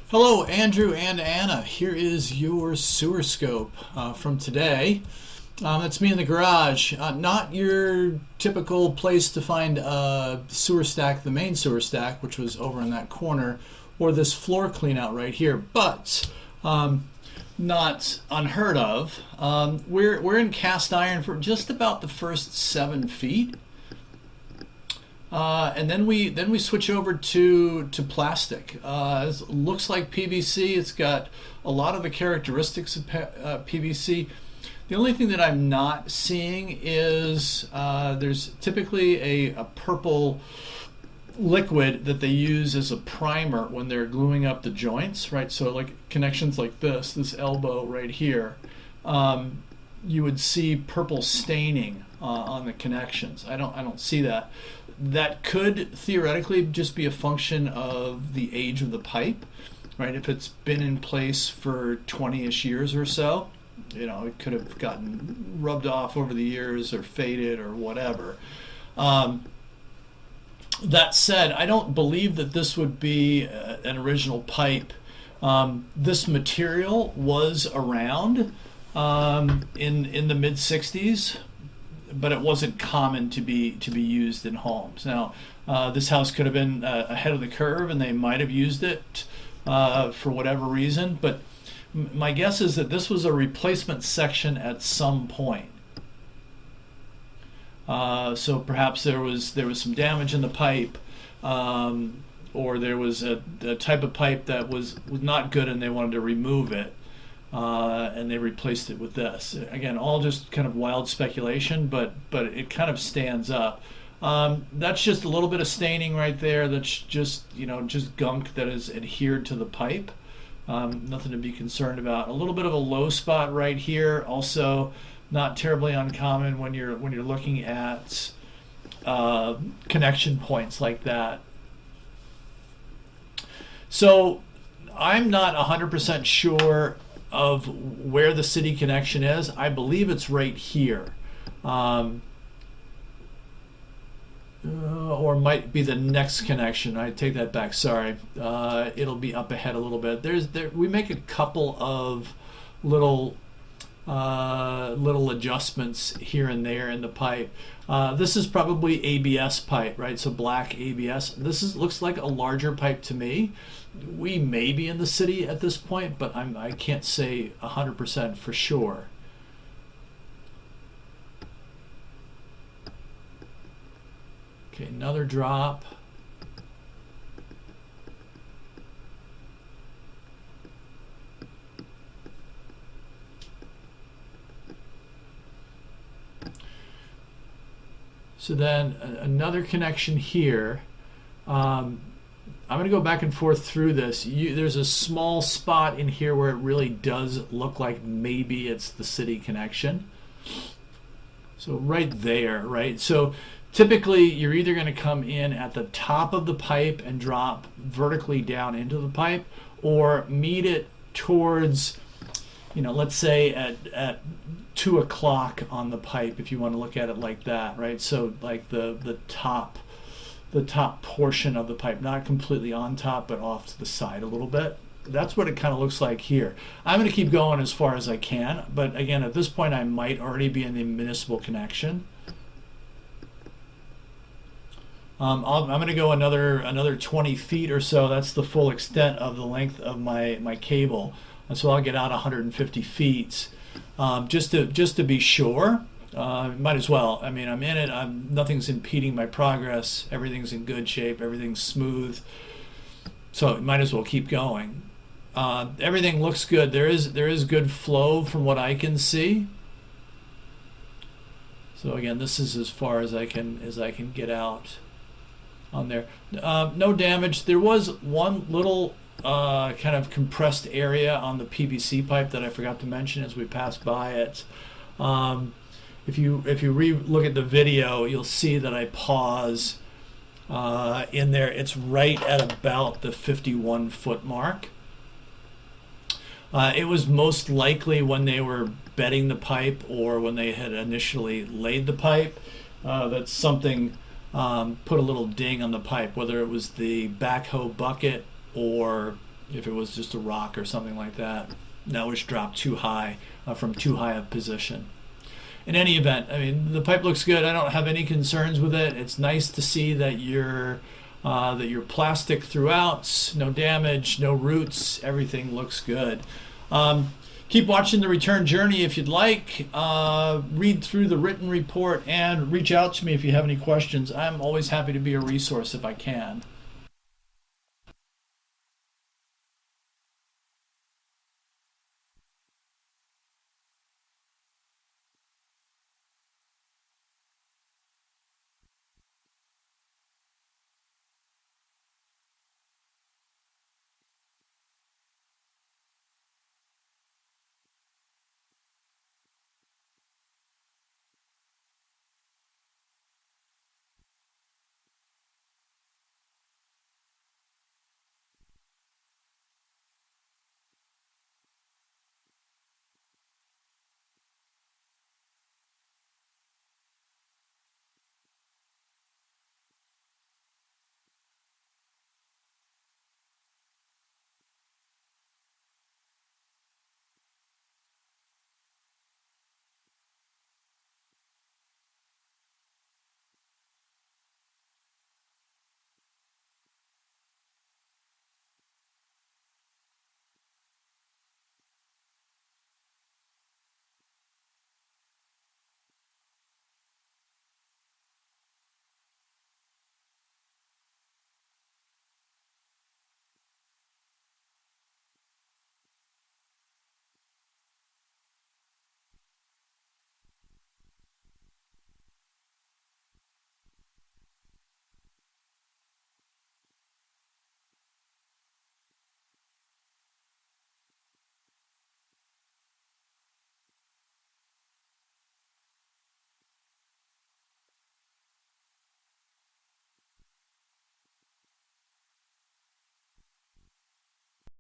Hello, Andrew and Anna. Here is your sewer scope from today. That's me in the garage. Not your typical place to find a sewer stack, the main sewer stack, which was over in that corner, or this floor clean out right here, but not unheard of. We're in cast iron for just about the first 7 feet. And then we switch over to plastic. It looks like PVC. It's got a lot of the characteristics of PVC. The only thing that I'm not seeing is there's typically a purple liquid that they use as a primer when they're gluing up the joints, right? So like connections like this elbow right here, you would see purple staining on the connections. I don't see that. That could theoretically just be a function of the age of the pipe, right? If it's been in place for 20-ish years or so, it could have gotten rubbed off over the years or faded or whatever. That said, I don't believe that this would be an original pipe. This material was around in the mid 60s, but it wasn't common to be used in homes. Now, this house could have been ahead of the curve, and they might have used it for whatever reason. But my guess is that this was a replacement section at some point. So perhaps there was some damage in the pipe, or there was a type of pipe that was not good, and they wanted to remove it. And they replaced it with this. Again, all just kind of wild speculation, but it kind of stands up. That's just a little bit of staining right there. That's just gunk that is adhered to the pipe. Nothing to be concerned about. A little bit of a low spot right here. Also, not terribly uncommon when you're looking at connection points like that. So I'm not 100% sure of where the city connection is. I believe it's right here, or might be the next connection. I take that back. Sorry, it'll be up ahead a little bit. We make a couple of little adjustments here and there in the pipe. This is probably ABS pipe, right? So black ABS. This looks like a larger pipe to me. We may be in the city at this point, but I can't say 100% for sure. Okay, another drop. So then another connection here. I'm going to go back and forth through this. There's a small spot in here where it really does look like maybe it's the city connection. So right there, right? So typically you're either going to come in at the top of the pipe and drop vertically down into the pipe, or meet it towards, let's say at 2 o'clock on the pipe, if you want to look at it like that, right? So like the top portion of the pipe, not completely on top, but off to the side a little bit. That's what it kind of looks like here. I'm going to keep going as far as I can, but again, at this point, I might already be in the municipal connection. I'm going to go another 20 feet or so. That's the full extent of the length of my cable. And so I'll get out 150 feet just to be sure. Might as well. I mean, I'm in it. Nothing's impeding my progress. Everything's in good shape. Everything's smooth. So might as well keep going. Everything looks good. There is good flow from what I can see. So again, this is as far as I can get out on there. No damage. There was one little kind of compressed area on the PVC pipe that I forgot to mention as we passed by it. If you look at the video, you'll see that I pause in there. It's right at about the 51-foot mark. It was most likely when they were bedding the pipe or when they had initially laid the pipe that something put a little ding on the pipe, whether it was the backhoe bucket or if it was just a rock or something like that that was dropped too high from too high a position. In any event, I mean, the pipe looks good. I don't have any concerns with it. It's nice to see that you're plastic throughout, no damage, no roots, everything looks good. Keep watching the return journey if you'd like. Read through the written report and reach out to me if you have any questions. I'm always happy to be a resource if I can.